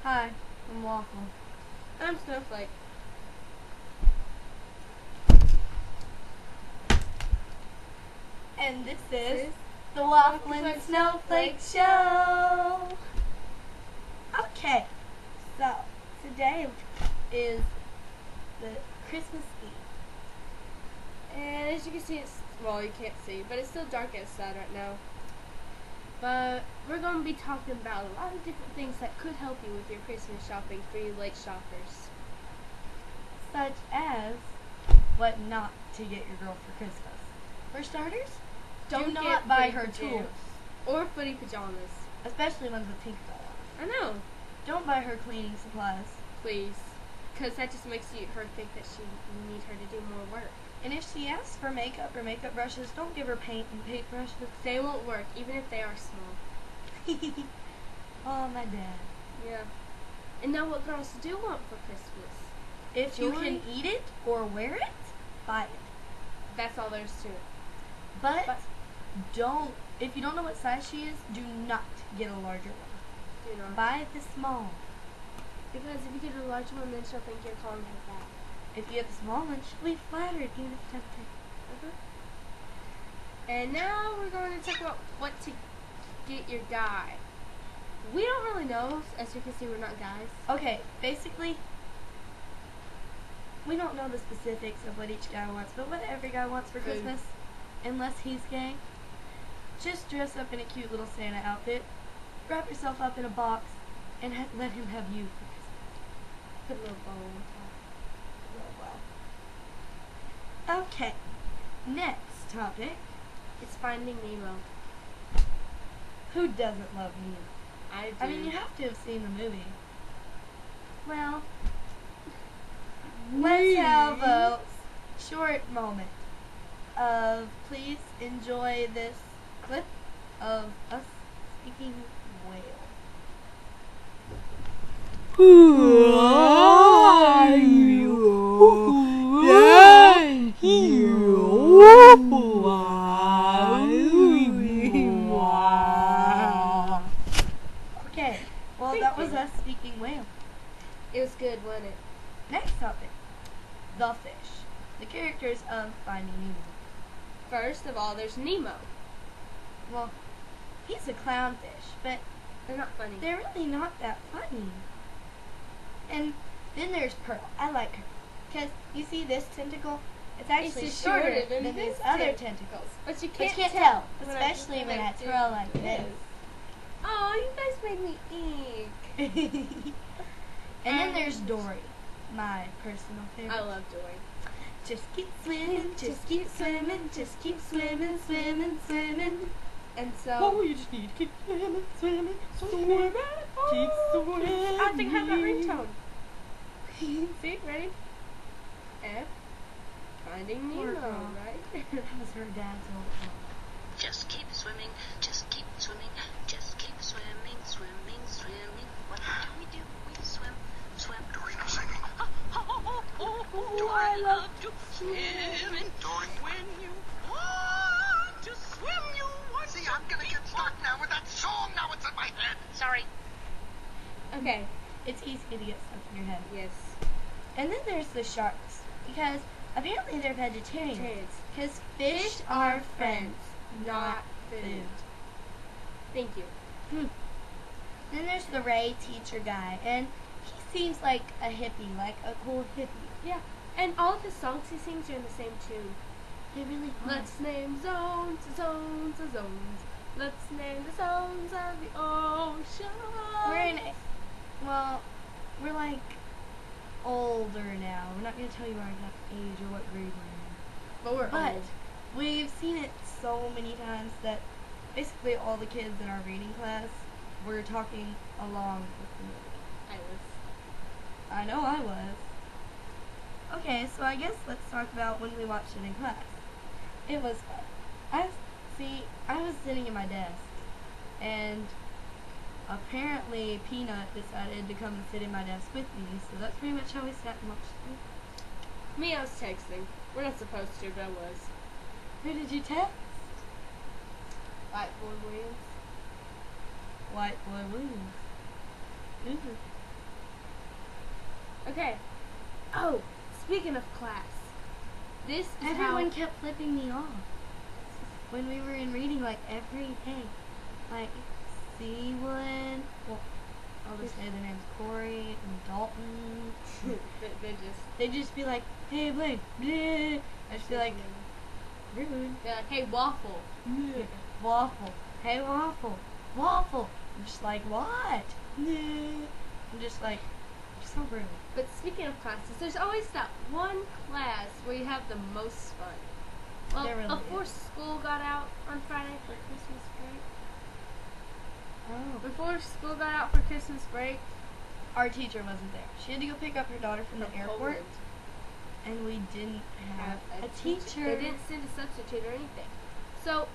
Hi, I'm Waffle. I'm Snowflake. And this is the Waffle and Snowflake Show. Okay, so today is the Christmas Eve. And as you can see, well, you can't see, but it's still dark outside right now. But we're going to be talking about a lot of different things that could help you with your Christmas shopping for you late shoppers. Such as what not to get your girl for Christmas. For starters, do not buy her tools. Or footy pajamas. Especially ones with pink color. I know. Don't buy her cleaning supplies. Please. Because that just makes her think that you need her to do more work. And if she asks for makeup or makeup brushes, don't give her paint and paintbrushes. They won't work, even if they are small. Oh, my dad. Yeah. And now what girls do want for Christmas? If you can eat it or wear it, buy it. That's all there is to it. But don't, if you don't know what size she is, do not get a larger one. Do not. Buy the small. Because if you get a large one, then she'll think you're calling her fat. If you get the small one, she'll be flattered, even if tempted. And now we're going to talk about what to get your guy. We don't really know, as you can see, we're not guys. Okay, basically, we don't know the specifics of what each guy wants, but what every guy wants for Christmas, unless he's gay, just dress up in a cute little Santa outfit, wrap yourself up in a box, and let him have you for Christmas. Put a little bow on top. Okay, next topic. It's Finding Nemo. Who doesn't love Nemo? I do. I mean, you have to have seen the movie. Well, let's have a short moment of please enjoy this clip of us speaking whale. Who are you? Thank you. Okay, well that was us speaking whale. It was good, wasn't it? Next topic, the fish. The characters of Finding Nemo. First of all, there's Nemo. Well, he's a clownfish, but They're not funny. they're really not that funny. And then there's Pearl. I like her. Because you see this tentacle? It's actually just shorter shorter than than these this other tentacle. tentacles. But you But can't, you can't tell, when especially when I twirl like this. Oh, you guys made me ink. And then there's Dory, my personal favorite. I love Dory. Just keep swimming, just keep swimming, just keep swimming, swimming, swimming. And so, Oh, you just need to keep swimming, swimming, swimming. Keep swimming. I think I have that ringtone. See, ready? F. Finding Poor Nemo, girl. right? That was her dad's old song. Just keep swimming, just keep swimming, just keep swimming, swimming, swimming. What do? We swim, swim. Dory, no singing. Do I love to swim? Dory. When you want to swim, you want See, I'm gonna get stuck now with that song. Now it's in my head. Sorry. Okay. It's easy to get stuff in your head. Yes. And then there's the sharks, because apparently they're vegetarians. Vegetarians. Because fish are friends, not food. Thank you. Then there's the Ray teacher guy, and he seems like a hippie, like a cool hippie. Yeah. And all of the songs he sings are in the same tune. They really are. Let's name zones, zones, zones. Let's name the zones of the ocean. We're like older now. We're not going to tell you our exact age or what grade we're in. But But we've seen it so many times that basically all the kids in our reading class were talking along with the movie. I know I was. Okay, so I guess let's talk about when we watched it in class. It was fun. I was sitting at my desk, and apparently Peanut decided to come and sit in my desk with me, so that's pretty much how we sat and watched it. Me, I was texting. We're not supposed to, but I was. Who did you text? White Boy Williams. White Boy Williams. Ooh. Okay. Oh, speaking of class, this is Everyone how. kept flipping me off when we were in reading, like, every day. Like, Sealand, well, I'll just say their names, Corey and Dalton. They'd just be like, hey, Blaine, bleh. I'd just be like, rude. They're like, hey, waffle. Bleh. Waffle, hey, waffle, waffle. I'm just like, what? Bleh. I'm just like, you're so rude. But speaking of classes, there's always that one class where you have the most fun. Well, There really before is. school got out on Friday for Christmas break. Oh. Before school got out for Christmas break, Our teacher wasn't there. She had to go pick up her daughter from the airport, and we didn't have a teacher. They didn't send a substitute or anything. So,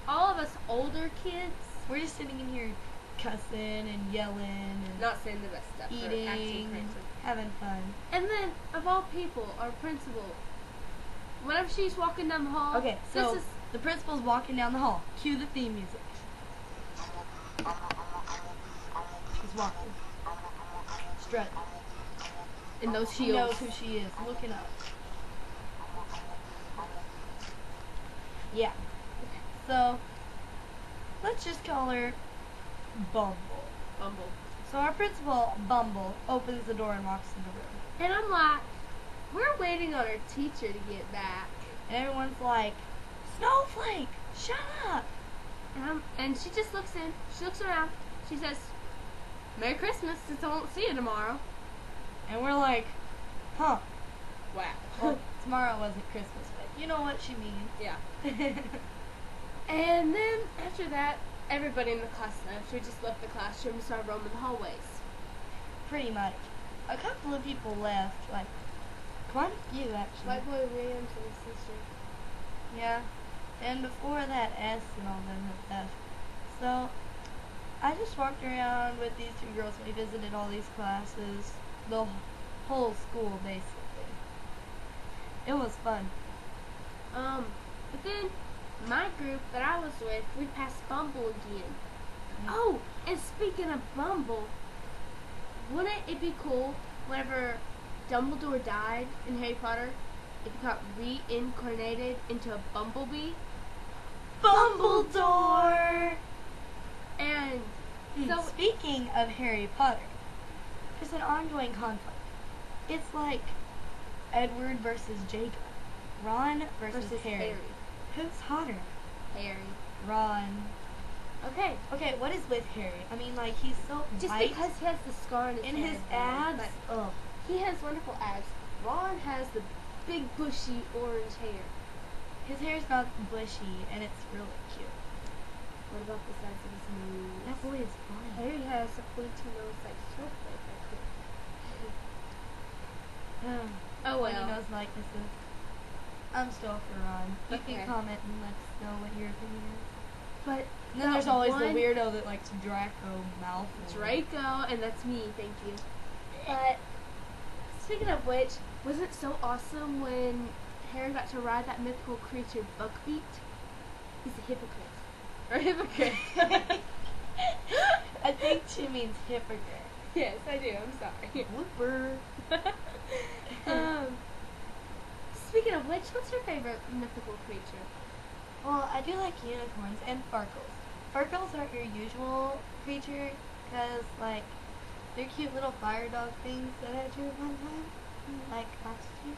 all of us older kids, We're just sitting in here cussing and yelling and not saying the best stuff, or acting eating, crazy. having fun. And then, of all people, our principal, whenever she's walking down the hall, Okay, so the principal's walking down the hall. Cue the theme music. She's walking. Strutting. in those She heels. knows who she is. Looking up. Yeah. So, let's just call her Bumble. Bumble. So our principal, Bumble, opens the door and walks in the room. And I'm like, we're waiting on our teacher to get back. And everyone's like, Snowflake, shut up. And she just looks in. She looks around. She says, Merry Christmas, since I won't see you tomorrow. And we're like, huh. Wow. Well, tomorrow wasn't Christmas, but you know what she means. Yeah. And then after that, everybody in the class left. We just left the classroom and started roaming the hallways. Pretty much. A couple of people left, like, quite a few actually. White boy Williams and his sister. Yeah. And before that, S and all them had left. So, I just walked around with these two girls. We visited all these classes, the whole school basically. It was fun. But then my group that I was with, we passed Bumble again. Oh, and speaking of Bumble, wouldn't it be cool whenever Dumbledore died in Harry Potter, if he got reincarnated into a bumblebee? Bumbledore! And So, so speaking of Harry Potter, there's an ongoing conflict. It's like Edward versus Jacob, Ron versus Harry. Who's hotter? Harry. Ron. Okay. Okay, what is with Harry? I mean, like, he's so Just white because he has the scar on his in head, his though, abs. but Ugh. he has wonderful abs. Ron has the big bushy orange hair. His hair's not bushy, and it's really cute. What about the size of his nose? That boy is fine. Harry has a pointy nose like Snowflake, I think. Oh Funny well. nose likenesses. I'm still for Ron. You Okay. can comment and let us know what your opinion is. But And then there's always the weirdo that likes Draco Malfoy. Draco, and that's me, thank you. But speaking of which, was it so awesome when Harry got to ride that mythical creature Buckbeak? He's a hypocrite. Or hypocrite. I think she means hypocrite. Yes, I do. I'm sorry. Whooper. Speaking of which, what's your favorite mythical creature? Well, I do like unicorns and Farkles. Farkles aren't your usual creature, because, like, they're cute little fire dog things that I drew one time. Like, last year.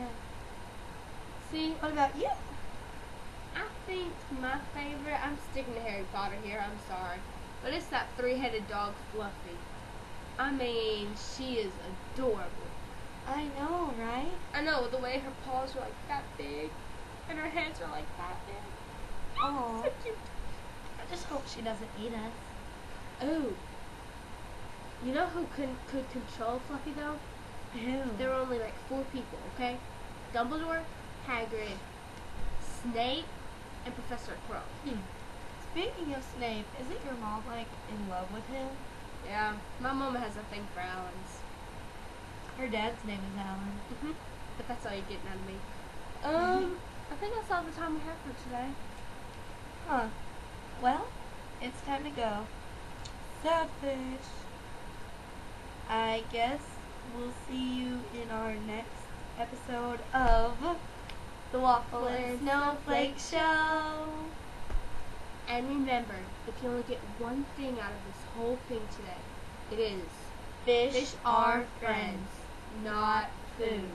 Yeah. See, What about you? I think my favorite, I'm sticking to Harry Potter here, I'm sorry, but it's that three-headed dog, Fluffy. I mean, she is adorable. I know, right? I know, the way her paws are like that big, and her hands are like that big. Aw. So cute. I just hope she doesn't eat us. Oh, you know who could control Fluffy though? Who? There were only like 4 people, okay? Dumbledore, Hagrid, Snape, and Professor Crow. Speaking of Snape, isn't your mom, like, in love with him? Yeah, my mama has a thing for Allens. Her dad's name is Alan. But that's all you're getting out of me. I think that's all the time we have for today. Huh. Well, it's time to go. Sadfish. I guess we'll see you in our next episode of the Waffle and Snowflake Show. And remember, if you only get one thing out of this whole thing today, it is Fish are friends, not food.